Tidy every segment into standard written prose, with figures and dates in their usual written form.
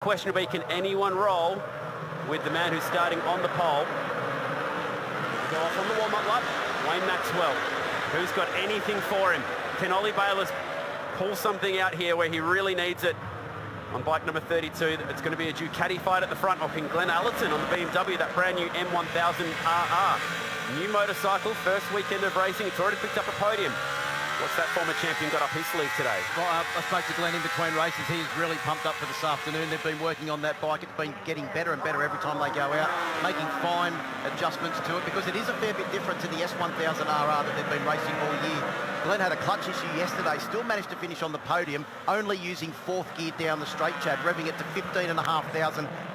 Question will be, can anyone roll with the man who's starting on the pole? Go off on the warm-up lap, Wayne Maxwell. Who's got anything for him? Can Ollie Bayliss pull something out here where he really needs it? On bike number 32, it's going to be a Ducati fight at the front. Or can Glenn Allerton on the BMW, that brand new M1000RR. New motorcycle, first weekend of racing. It's already picked up a podium. What's that former champion got up his sleeve today? Well, I spoke to Glenn in between races. He's really pumped up for this afternoon. They've been working on that bike. It's been getting better and better every time they go out, making fine adjustments to it because it is a fair bit different to the S1000RR that they've been racing all year. Glenn had a clutch issue yesterday, still managed to finish on the podium, only using fourth gear down the straight, Chad, revving it to 15,500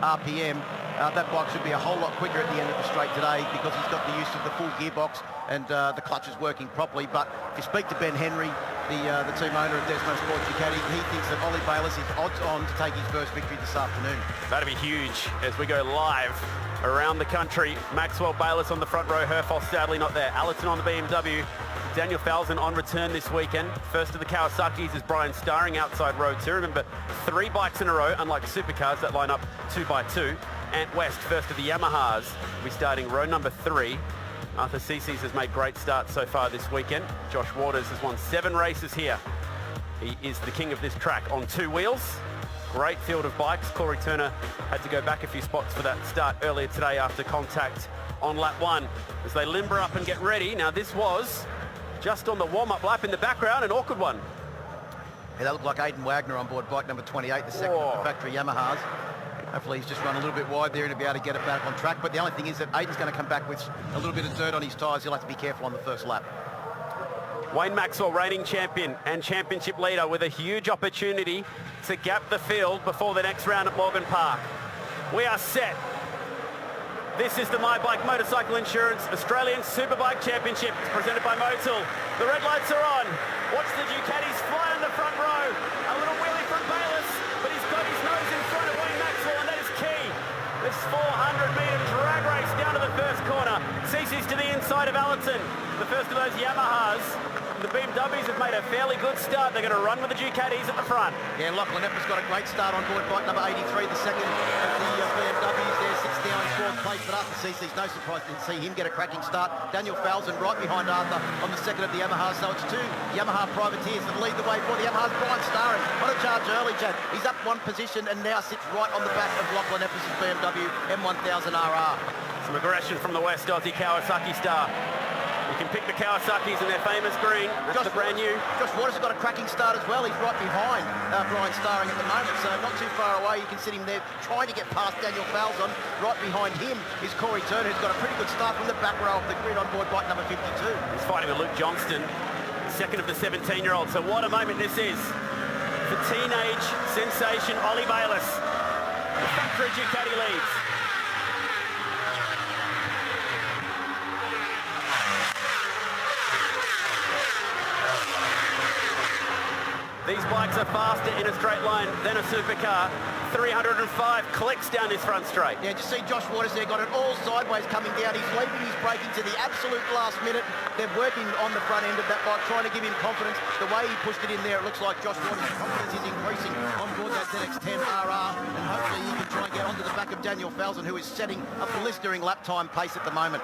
RPM. That bike should be a whole lot quicker at the end of the straight today because he's got the use of the full gearbox and the clutch is working properly. But if you speak to Ben Henry, the team owner of Desmo Sport Ducati, he thinks that Ollie Bayliss is odds on to take his first victory this afternoon. That'll be huge as we go live around the country. Maxwell, Bayliss on the front row, Herfoss sadly not there. Allerton on the BMW. Daniel Falzon on return this weekend. First of the Kawasaki's is Brian Starring outside row 2. Remember, 3 bikes in a row, unlike supercars that line up 2 by 2. Ant West, first of the Yamahas, will be starting row number 3. Arthur Cece's has made great starts so far this weekend. Josh Waters has won 7 races here. He is the king of this track on 2 wheels. Great field of bikes. Corey Turner had to go back a few spots for that start earlier today after contact on lap 1 as they limber up and get ready. Now this was just on the warm-up lap in the background, an awkward one. Yeah, that looked like Aidan Wagner on board bike number 28, the second of the factory Yamahas. Hopefully he's just run a little bit wide there and to be able to get it back on track. But the only thing is that Aidan's going to come back with a little bit of dirt on his tyres. He'll have to be careful on the first lap. Wayne Maxwell, reigning champion and championship leader, with a huge opportunity to gap the field before the next round at Morgan Park. We are set. This is the My Bike Motorcycle Insurance Australian Superbike Championship. It's presented by Motul. The red lights are on. Watch the Ducatis fly in the front row. A little wheelie from Bayliss, but he's got his nose in front of Wayne Maxwell, and that is key. This 400-metre drag race down to the first corner. Cece's to the inside of Allerton. The first of those Yamahas. The BMWs have made a fairly good start. They're going to run with the Ducatis at the front. Yeah, Lachlan Epper's got a great start on board bike number 83, the second of the BMWs there, sits down in 4th place, but Arthur Cece's no surprise to see him get a cracking start. Daniel Falzon right behind Arthur on the second of the Yamahas, so it's 2 Yamaha privateers that lead the way for the Yamahas. Brian Starring on a charge early, Chad. He's up 1 position and now sits right on the back of Lachlan Epper's BMW M1000RR. Some aggression from the West Aussie Kawasaki star. You can pick the Kawasaki's in their famous green. That's the brand new. Josh Waters has got a cracking start as well. He's right behind Brian Starring at the moment, so not too far away. You can see him there trying to get past Daniel Falzon. Right behind him is Corey Turner, who's got a pretty good start from the back row of the grid on board bike number 52. He's fighting with Luke Johnston, second of the 17-year-olds. So what a moment this is for teenage sensation Ollie Bayliss. The factory Ducati leads. These bikes are faster in a straight line than a supercar. 305 clicks down this front straight. Yeah, just see Josh Waters there, got it all sideways coming down. He's leaving his braking to the absolute last minute. They're working on the front end of that bike, trying to give him confidence. The way he pushed it in there, it looks like Josh Waters' confidence is increasing on board that ZX-10RR, and hopefully he can try and get onto the back of Daniel Falzon, who is setting a blistering lap time pace at the moment.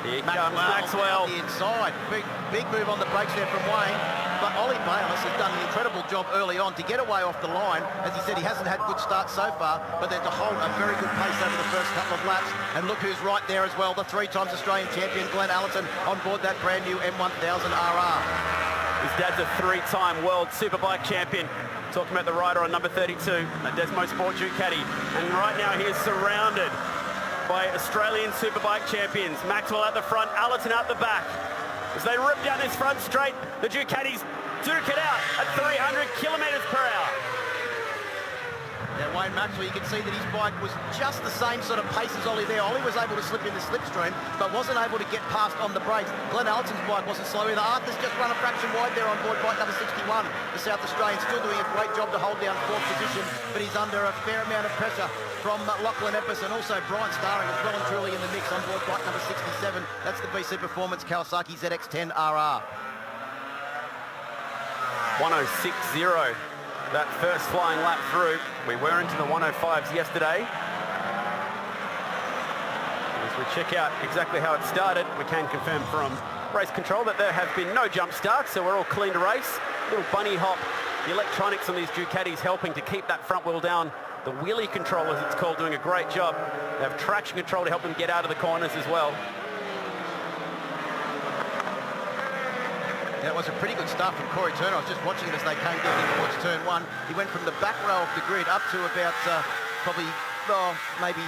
Here comes Maxwell. The inside. Big move on the brakes there from Wayne. But Ollie Bayliss has done an incredible job early on to get away off the line. As he said, he hasn't had good starts so far, but there's a very good pace over the first couple of laps. And look who's right there as well, the 3-time Australian champion, Glenn Allerton, on board that brand new M1000RR. His dad's a 3-time world superbike champion. Talking about the rider on number 32, a Desmo Sport Ducati. And right now he is surrounded by Australian Superbike champions. Maxwell at the front, Allerton out the back. As they rip down this front straight, the Ducatis duke it out at 300 kilometres per hour. Yeah, Wayne Maxwell, you can see that his bike was just the same sort of pace as Ollie there. Ollie was able to slip in the slipstream, but wasn't able to get past on the brakes. Glenn Allerton's bike wasn't slow either. Arthur's just run a fraction wide there on board bike number 61. The South Australian still doing a great job to hold down 4th position, but he's under a fair amount of pressure from Lachlan Epper's, and also Brian Starring is well and truly in the mix on board bike number 67. That's the BC Performance Kawasaki ZX-10RR. 106.0 that first flying lap through. We were into the 105s yesterday. As we check out exactly how it started, we can confirm from race control that there have been no jump starts, so we're all clean to race. Little bunny hop. The electronics on these Ducatis helping to keep that front wheel down. The wheelie control, as it's called, doing a great job. They have traction control to help them get out of the corners as well. That was a pretty good start from Corey Turner. I was just watching it as they came down in towards turn one. He went from the back row of the grid up to about probably maybe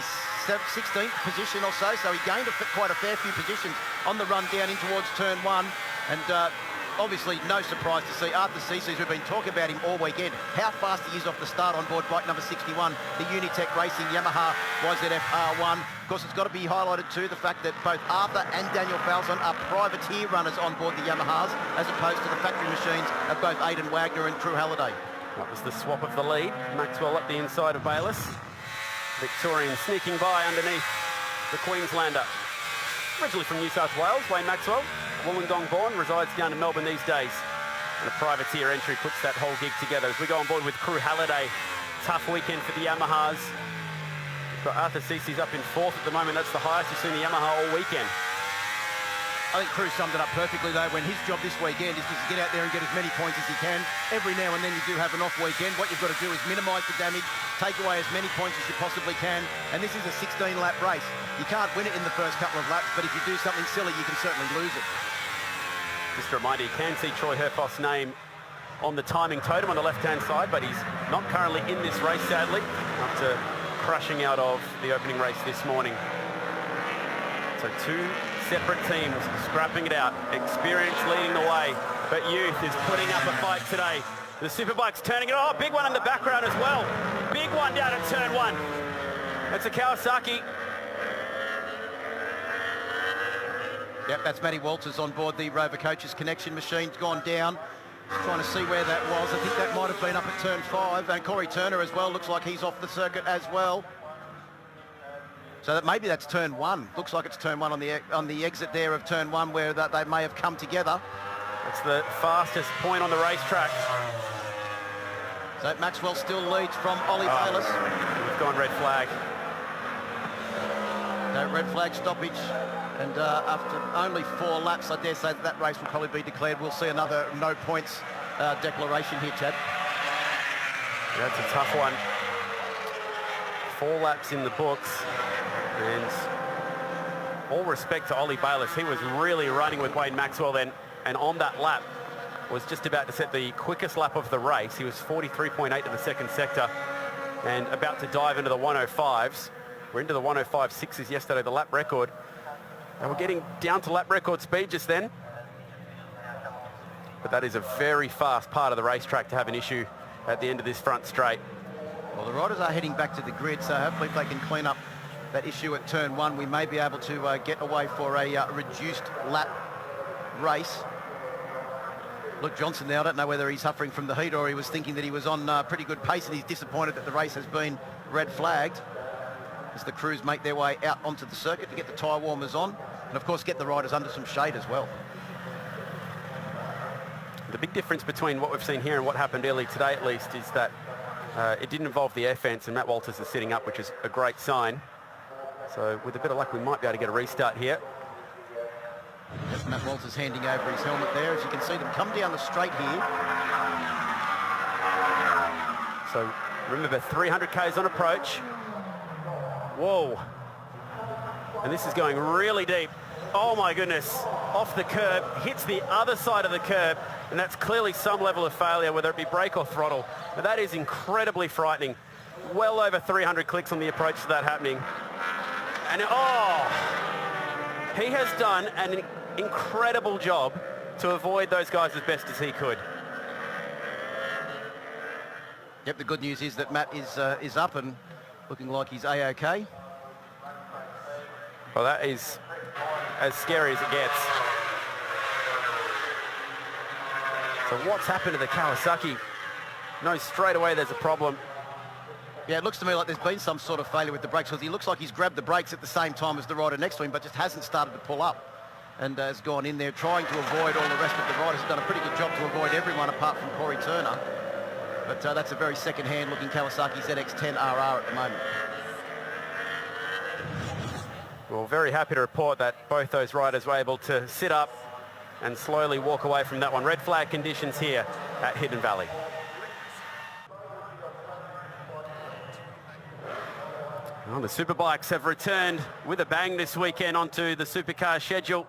16th position or so. So he gained quite a fair few positions on the run down in towards turn one. And obviously no surprise to see Arthur Cece's, we've been talking about him all weekend, how fast he is off the start on board bike number 61, the Unitech Racing Yamaha YZF R1. Of course, it's got to be highlighted too, the fact that both Arthur and Daniel Falzon are privateer runners on board the Yamahas, as opposed to the factory machines of both Aidan Wagner and Crew Halliday. That was the swap of the lead. Maxwell up the inside of Bayliss. Victorian sneaking by underneath the Queenslander. Originally from New South Wales, Wayne Maxwell, Wollongong born, resides down in Melbourne these days. And a privateer entry puts that whole gig together. As we go on board with Crew Halliday, tough weekend for the Yamahas. We've got Arthur Cece's up in fourth at the moment. That's the highest you've seen the Yamaha all weekend. I think Crew summed it up perfectly though, when his job this weekend is to get out there and get as many points as he can. Every now and then you do have an off weekend. What you've got to do is minimise the damage, take away as many points as you possibly can, and this is a 16-lap race. You can't win it in the first couple of laps, but if you do something silly, you can certainly lose it. Just a reminder, you can see Troy Herfoth's name on the timing totem on the left-hand side, but he's not currently in this race, sadly, after crashing out of the opening race this morning. So two separate teams scrapping it out. Experience leading the way, but youth is putting up a fight today. The Superbike's turning it. Oh, big one in the background as well. Big one down at turn one. That's a Kawasaki. Yep, that's Matty Walters on board the Rover Coaches Connection machine, gone down. Just trying to see where that was. I think that might have been up at turn 5. And Corey Turner as well, looks like he's off the circuit as well. So that maybe that's turn 1. Looks like it's turn 1 on the exit there of turn 1, where that they may have come together. That's the fastest point on the racetrack. So Maxwell still leads from Ollie Bayliss. We've gone red flag. No red flag stoppage. And after only 4 laps, I dare say that race will probably be declared. We'll see another no points declaration here, Chad. Yeah, that's a tough one. 4 laps in the books. And all respect to Ollie Bayliss, he was really running with Wayne Maxwell then, and on that lap was just about to set the quickest lap of the race. He was 43.8 to the second sector and about to dive into the 105s. We're into the 105.6s yesterday, the lap record. And we're getting down to lap record speed just then. But that is a very fast part of the racetrack to have an issue at the end of this front straight. Well, the riders are heading back to the grid, so hopefully if they can clean up that issue at turn 1, we may be able to get away for a reduced lap race. Luke Johnson now, I don't know whether he's suffering from the heat or he was thinking that he was on pretty good pace, and he's disappointed that the race has been red flagged as the crews make their way out onto the circuit to get the tyre warmers on and of course get the riders under some shade as well. The big difference between what we've seen here and what happened early today at least is that it didn't involve the air fence, and Matt Walters is sitting up, which is a great sign. So with a bit of luck we might be able to get a restart here. Yes, Matt Walters handing over his helmet there. As you can see them come down the straight here. So remember, 300 Ks on approach. Whoa. And this is going really deep. Oh my goodness. Off the curb, hits the other side of the curb, and that's clearly some level of failure, whether it be brake or throttle. But that is incredibly frightening. Well over 300 clicks on the approach to that happening. And he has done an incredible job to avoid those guys as best as he could. Yep, the good news is that Matt is up and looking like he's A-OK. Well, that is as scary as it gets. So what's happened to the Kawasaki? No, straight away there's a problem. Yeah, it looks to me like there's been some sort of failure with the brakes, because he looks like he's grabbed the brakes at the same time as the rider next to him, but just hasn't started to pull up and has gone in there trying to avoid all the rest of the riders. Has done a pretty good job to avoid everyone apart from Corey Turner. But that's a very second-hand looking Kawasaki ZX-10RR at the moment. Well, very happy to report that both those riders were able to sit up and slowly walk away from that one. Red flag conditions here at Hidden Valley. Well, the Superbikes have returned with a bang this weekend onto the Supercar schedule.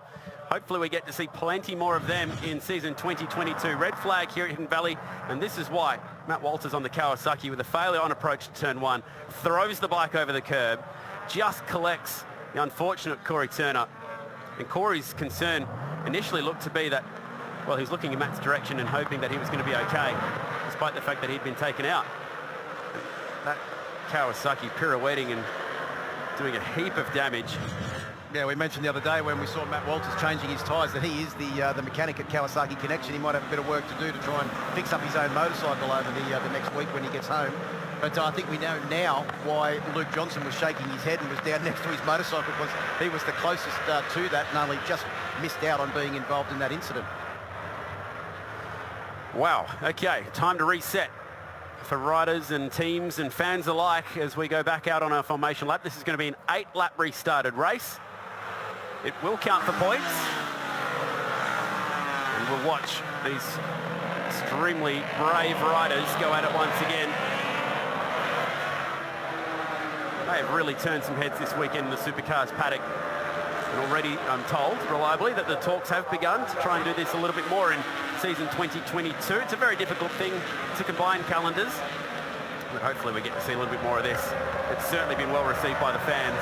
Hopefully we get to see plenty more of them in season 2022. Red flag here at Hidden Valley, and this is why. Matt Walters on the Kawasaki with a failure on approach to turn one, throws the bike over the curb, just collects the unfortunate Corey Turner. And Corey's concern initially looked to be that, well, he was looking in Matt's direction and hoping that he was going to be okay, despite the fact that he'd been taken out. That Kawasaki pirouetting and doing a heap of damage. Yeah, we mentioned the other day when we saw Matt Walters changing his tyres that he is the mechanic at Kawasaki Connection. He might have a bit of work to do to try and fix up his own motorcycle over the next week when he gets home. But I think we know now why Luke Johnson was shaking his head and was down next to his motorcycle, because he was the closest to that and only just missed out on being involved in that incident. Wow, okay, time to reset for riders and teams and fans alike as we go back out on our formation lap. This is going to be an 8-lap restarted race. It will count for points. And we'll watch these extremely brave riders go at it once again. They have really turned some heads this weekend in the Supercars paddock. And already I'm told reliably that the talks have begun to try and do this a little bit more in season 2022. It's a very difficult thing to combine calendars, but hopefully we get to see a little bit more of this. It's certainly been well received by the fans.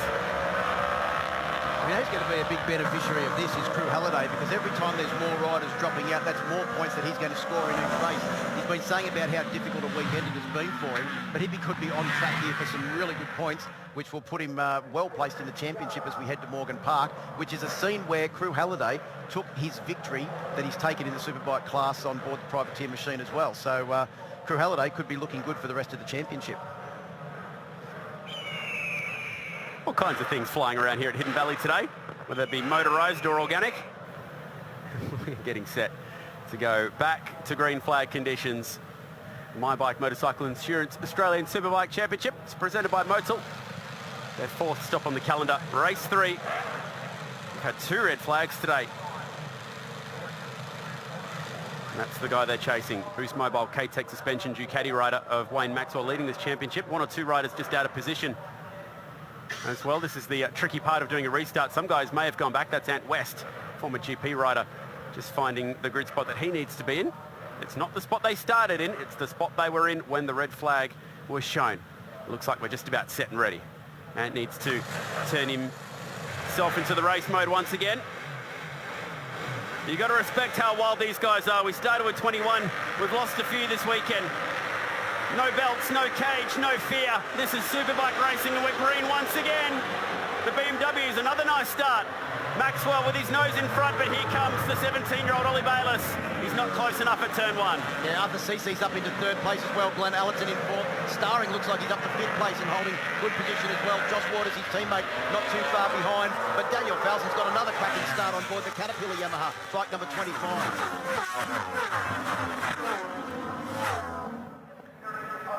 I mean, who's going to be a big beneficiary of this is Crew Halliday, because every time there's more riders dropping out, that's more points that he's going to score in each race. He's been saying about how difficult a weekend it has been for him, but he could be on track here for some really good points, which will put him well placed in the championship as we head to Morgan Park, which is a scene where Crew Halliday took his victory that he's taken in the Superbike class on board the privateer machine as well. So Crew Halliday could be looking good for the rest of the championship. All kinds of things flying around here at Hidden Valley today, whether it be motorised or organic. We're getting set to go back to green flag conditions. My Bike Motorcycle Insurance Australian Superbike Championship is presented by Motul. Their fourth stop on the calendar, race 3. We've had 2 red flags today. And that's the guy they're chasing. Boost Mobile K-Tech suspension Ducati rider of Wayne Maxwell leading this championship. 1 or 2 riders just out of position as well. This is the tricky part of doing a restart. Some guys may have gone back. That's Ant West, former GP rider, just finding the grid spot that he needs to be in. It's not the spot they started in, it's the spot they were in when the red flag was shown. It looks like we're just about set and ready. Ant needs to turn himself into the race mode once again. You got to respect how wild these guys are. We started with 21. We've lost a few this weekend. No belts, no cage, no fear. This is Superbike racing and we're green once again. The BMW is another nice start. Maxwell with his nose in front, but here comes the 17-year-old Ollie Bayliss. He's not close enough at turn 1. Yeah, Arthur Cece's up into 3rd place as well. Glenn Allerton in 4th. Starring looks like he's up to 5th place and holding good position as well. Josh Waters, his teammate, not too far behind. But Daniel Falson's got another cracking start on board the Caterpillar Yamaha, bike number 25.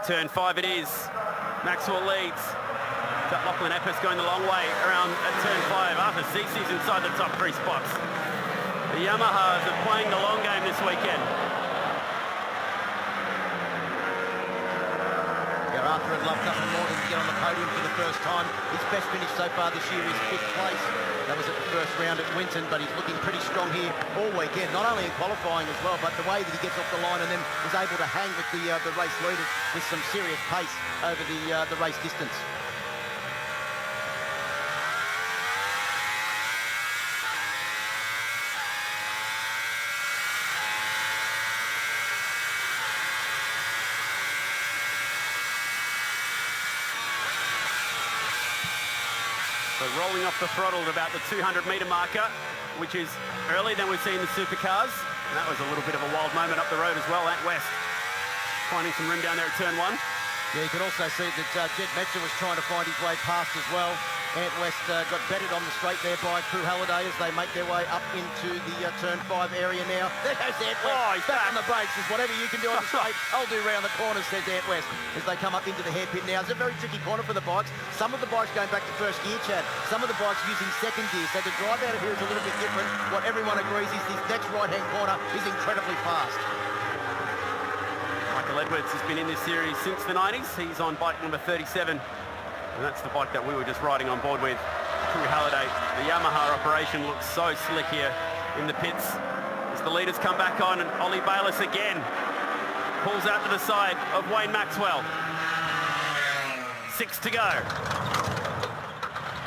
Turn 5 it is. Maxwell leads. That Lachlan Epps going the long way around at turn 5. Arthur Cece's inside the top 3 spots. The Yamahas are playing the long game this weekend. Yeah, Arthur had loved nothing more than to get on the podium for the first time. His best finish so far this year is 5th place. That was at the first round at Winton, but he's looking pretty strong here all weekend, not only in qualifying as well, but the way that he gets off the line and then is able to hang with the race leaders with some serious pace over the race distance. So rolling off the throttle at about the 200-metre marker, which is earlier than we've seen the Supercars. And that was a little bit of a wild moment up the road as well. Ant West finding some room down there at turn 1. Yeah, you can also see that Jed Metzer was trying to find his way past as well. Ant West got betted on the straight there by Crew Halliday as they make their way up into the turn 5 area now. There goes Ant West. Oh, he's back on the brakes. Is whatever you can do on the straight, I'll do round the corners, says Ant West, as they come up into the hairpin now. It's a very tricky corner for the bikes. Some of the bikes going back to first gear, Chad. Some of the bikes using second gear. So the drive out of here is a little bit different. What everyone agrees is this next right-hand corner is incredibly fast. Michael Edwards has been in this series since the 90s. He's on bike number 37. And that's the bike that we were just riding on board with, Crew Halliday. The Yamaha operation looks so slick here in the pits as the leaders come back on, and Ollie Bayliss again pulls out to the side of Wayne Maxwell. 6 to go.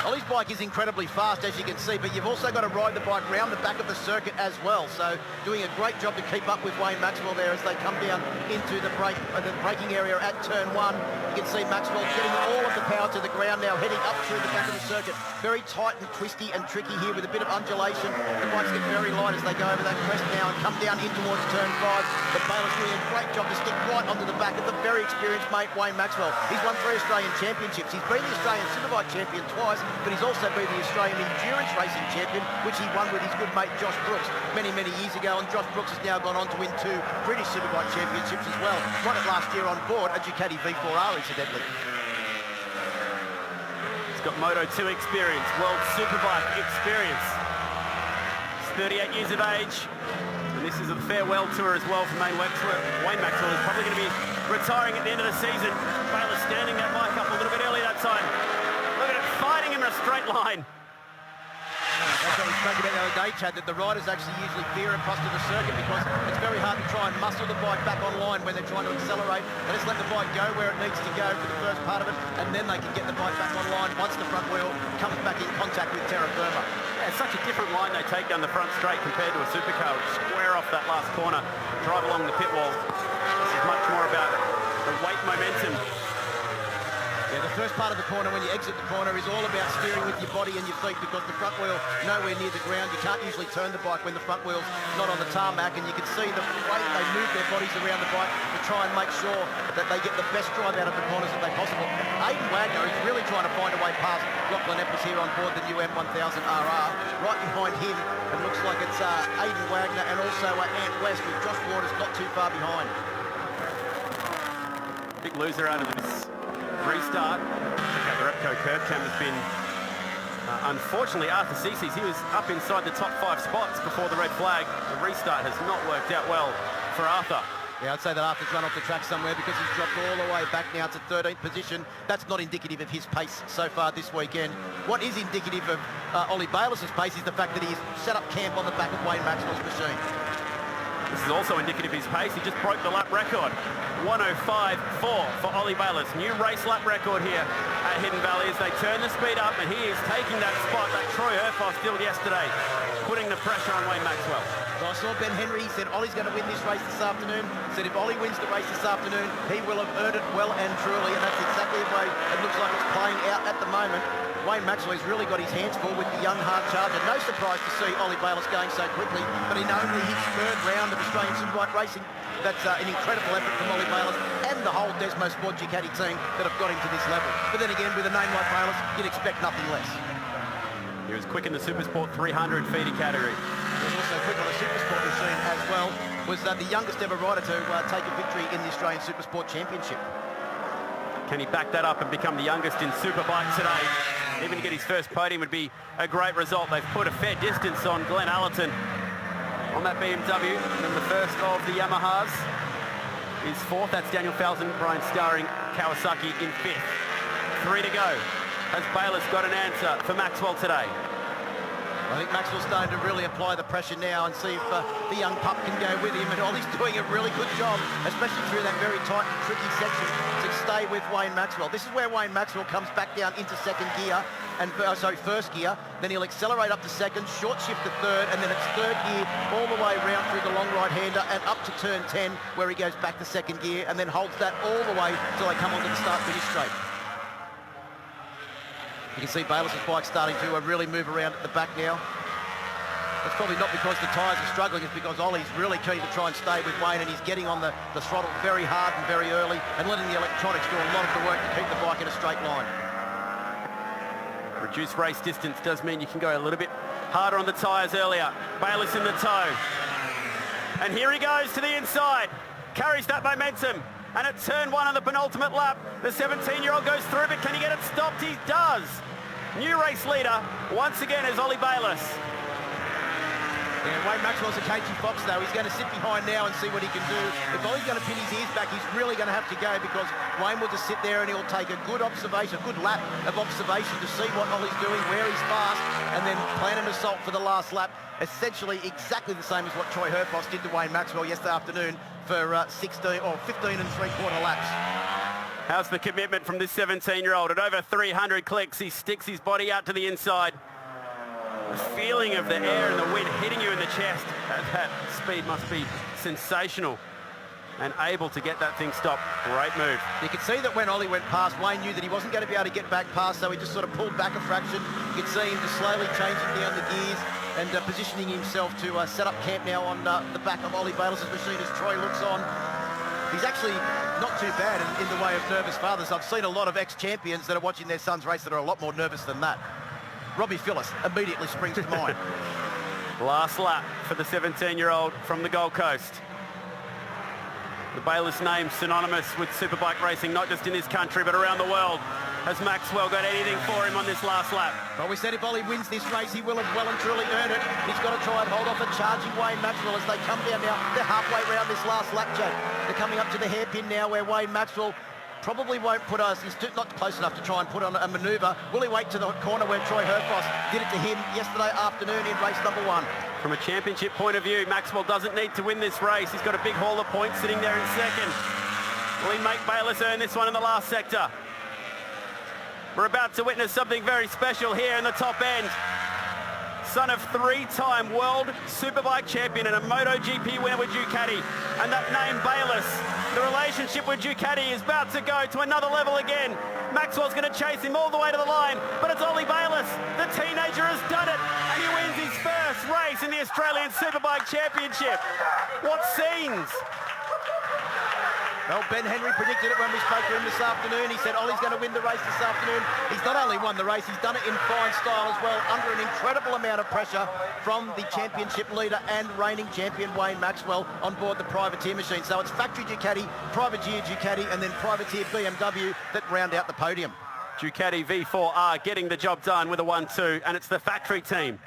Ollie's bike is incredibly fast, as you can see, but you've also got to ride the bike round the back of the circuit as well. So doing a great job to keep up with Wayne Maxwell there as they come down into the braking area at turn 1. You can see Maxwell getting all of the power to the ground now, heading up through the back of the circuit. Very tight and twisty and tricky here with a bit of undulation. The bikes get very light as they go over that crest now and come down in towards turn 5. But Bayliss doing a great job to stick right onto the back of the very experienced mate Wayne Maxwell. He's won 3 Australian championships. He's been the Australian Superbike champion twice, but he's also been the Australian endurance racing champion, which he won with his good mate Josh Brooks many years ago. And Josh Brooks has now gone on to win 2 British Superbike championships as well. Won it last year on board a Ducati V4R, incidentally. He's got Moto2 experience, World Superbike experience. He's 38 years of age. And this is a farewell tour as well for Wayne Maxwell. Wayne Maxwell is probably going to be retiring at the end of the season. Bayliss standing that bike up a little bit early that time. Look at it, fighting him in a straight line. That's what we spoke about the other day, Chad, that the riders actually usually fear across to the circuit because it's very hard to try and muscle the bike back online when they're trying to accelerate. They just let the bike go where it needs to go for the first part of it, and then they can get the bike back online once the front wheel comes back in contact with terra firma. Yeah, it's such a different line they take down the front straight compared to a supercar. Square off that last corner, drive along the pit wall. This is much more about the weight momentum. Yeah, the first part of the corner, when you exit the corner, is all about steering with your body and your feet because the front wheel nowhere near the ground. You can't usually turn the bike when the front wheel's not on the tarmac, and you can see the way they move their bodies around the bike to try and make sure that they get the best drive out of the corners that they possible. Aidan Wagner is really trying to find a way past Lachlan Epps here on board the new M1000RR. Right behind him, it looks like it's Aidan Wagner and also Ant West, with Josh Waters not too far behind. Big loser out of this restart. Check out the Repco curb cam has been, unfortunately, Arthur Cece's. He was up inside the top 5 spots before the red flag. The restart has not worked out well for Arthur. Yeah, I'd say that Arthur's run off the track somewhere because he's dropped all the way back now to 13th position. That's not indicative of his pace so far this weekend. What is indicative of Ollie Bayliss's pace is the fact that he's set up camp on the back of Wayne Maxwell's machine. This is also indicative of his pace. He just broke the lap record. 105.4 for Ollie Bayliss. New race lap record here at Hidden Valley as they turn the speed up, and he is taking that spot that Troy Herfoss did yesterday, putting the pressure on Wayne Maxwell. So I saw Ben Henry, he said Ollie's going to win this race this afternoon. Said if Ollie wins the race this afternoon, he will have earned it well and truly, and that's exactly the way it looks like it's playing out at the moment. Wayne Maxwell has really got his hands full with the young hard charger. No surprise to see Ollie Bayliss going so quickly, but in only his 3rd round of Australian Superbike racing, that's an incredible effort from Ollie Bayliss and the whole Desmo Sport Ducati team that have got him to this level. But then again, with a name like Bayliss, you'd expect nothing less. He was quick in the Supersport 300 feeder category. He was also quick on a Supersport machine as well. Was the youngest ever rider to take a victory in the Australian Supersport Championship. Can he back that up and become the youngest in Superbike today? Even to get his first podium would be a great result. They've put a fair distance on Glenn Allerton on that BMW. And the first of the Yamahas is 4th. That's Daniel Falzon, Brian Starring, Kawasaki in 5th. 3 to go. Has Bayliss got an answer for Maxwell today? I think Maxwell's starting to really apply the pressure now and see if the young pup can go with him. And Ollie's doing a really good job, especially through that very tight and tricky section, to stay with Wayne Maxwell. This is where Wayne Maxwell comes back down into 2nd gear, and first gear. Then he'll accelerate up to 2nd, short shift to 3rd, and then it's 3rd gear all the way round through the long right-hander and up to turn 10, where he goes back to 2nd gear and then holds that all the way till they come onto the start-finish straight. You can see Bayliss's bike starting to really move around at the back now. It's probably not because the tyres are struggling, it's because Ollie's really keen to try and stay with Wayne, and he's getting on the throttle very hard and very early and letting the electronics do a lot of the work to keep the bike in a straight line. Reduced race distance does mean you can go a little bit harder on the tyres earlier. Bayliss in the tow. And here he goes to the inside. Carries that momentum. And at turn one on the penultimate lap, the 17-year-old goes through, but can he get it stopped? He does. New race leader once again is Ollie Bayliss. Yeah, Wayne Maxwell's a cagey fox, though. He's going to sit behind now and see what he can do. If Ollie's going to pin his ears back, he's really going to have to go, because Wayne will just sit there and he'll take a good observation, a good lap of observation to see what Ollie's doing, where he's fast, and then plan an assault for the last lap. Essentially exactly the same as what Troy Herfoss did to Wayne Maxwell yesterday afternoon for 15 and three-quarter laps. How's the commitment from this 17-year-old? At over 300 clicks, he sticks his body out to the inside. The feeling of the air and the wind hitting you in the chest at that speed must be sensational, and able to get that thing stopped. Great move. You could see that when Ollie went past, Wayne knew that he wasn't going to be able to get back past, so he just sort of pulled back a fraction. You could see him just slowly changing down the gears and positioning himself to set up camp now on the back of Ollie Bayliss' machine as Troy looks on. He's actually not too bad in the way of nervous fathers. I've seen a lot of ex-champions that are watching their sons race that are a lot more nervous than that. Robbie Phillips immediately springs to mind. Last lap for the 17-year-old from the Gold Coast. The Bayliss name synonymous with superbike racing, not just in this country, but around the world. Has Maxwell got anything for him on this last lap? Well, we said if Ollie wins this race, he will have well and truly earned it. He's got to try and hold off a charging Wayne Maxwell as they come down now. They're halfway around this last lap, Jack. They're coming up to the hairpin now where Wayne Maxwell probably won't put us, he's not close enough to try and put on a manoeuvre. Will he wait to the corner where Troy Herfoss did it to him yesterday afternoon in race number one? From a championship point of view, Maxwell doesn't need to win this race. He's got a big haul of points sitting there in second. Will he make Bayliss earn this one in the last sector? We're about to witness something very special here in the top end. Son of three-time world superbike champion and a MotoGP winner with Ducati. And that name Bayliss, the relationship with Ducati is about to go to another level again. Maxwell's going to chase him all the way to the line, but it's Ollie Bayliss. The teenager has done it, and he wins his first race in the Australian Superbike Championship. What scenes! Well, Ben Henry predicted it when we spoke to him this afternoon. He said Ollie's going to win the race this afternoon. He's not only won the race, he's done it in fine style as well, under an incredible amount of pressure from the championship leader and reigning champion Wayne Maxwell on board the privateer machine. So it's factory Ducati, privateer Ducati, and then privateer BMW that round out the podium. Ducati V4R getting the job done with a 1-2, and it's the factory team.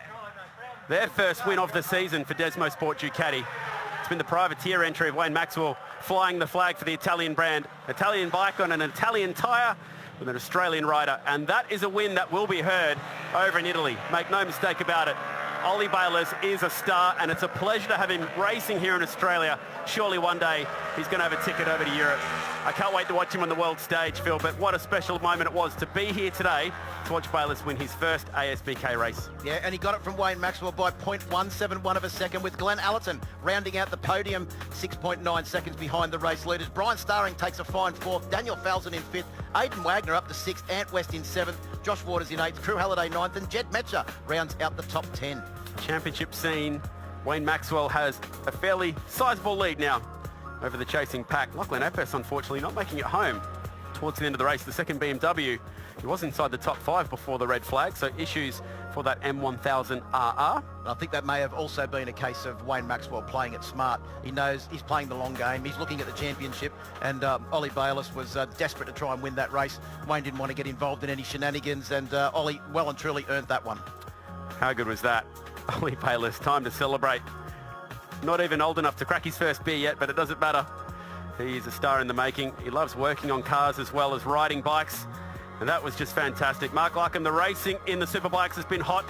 Their first win of the season for Desmo Sport Ducati. It's been the privateer entry of Wayne Maxwell flying the flag for the Italian brand. Italian bike on an Italian tyre with an Australian rider. And that is a win that will be heard over in Italy. Make no mistake about it. Ollie Bayliss is a star, and it's a pleasure to have him racing here in Australia. Surely one day he's going to have a ticket over to Europe. I can't wait to watch him on the world stage, Phil, but what a special moment it was to be here today to watch Bayliss win his first ASBK race. Yeah, and he got it from Wayne Maxwell by 0.171 of a second, with Glenn Allerton rounding out the podium, 6.9 seconds behind the race leaders. Brian Starring takes a fine fourth, Daniel Falzon in fifth, Aidan Wagner up to sixth, Ant West in seventh, Josh Waters in eighth, Crew Halliday ninth, and Jed Metcher rounds out the top 10. Championship scene, Wayne Maxwell has a fairly sizable lead now over the chasing pack. Lachlan Epes, unfortunately, not making it home towards the end of the race. The second BMW, he was inside the top 5 before the red flag, so issues for that M1000RR. I think that may have also been a case of Wayne Maxwell playing it smart. He knows he's playing the long game. He's looking at the championship, and Ollie Bayliss was desperate to try and win that race. Wayne didn't want to get involved in any shenanigans, and Ollie well and truly earned that one. How good was that? Ollie Bayliss, time to celebrate. Not even old enough to crack his first beer yet, but it doesn't matter. He is a star in the making. He loves working on cars as well as riding bikes. And that was just fantastic. Mark Larkin, the racing in the Superbikes has been hot.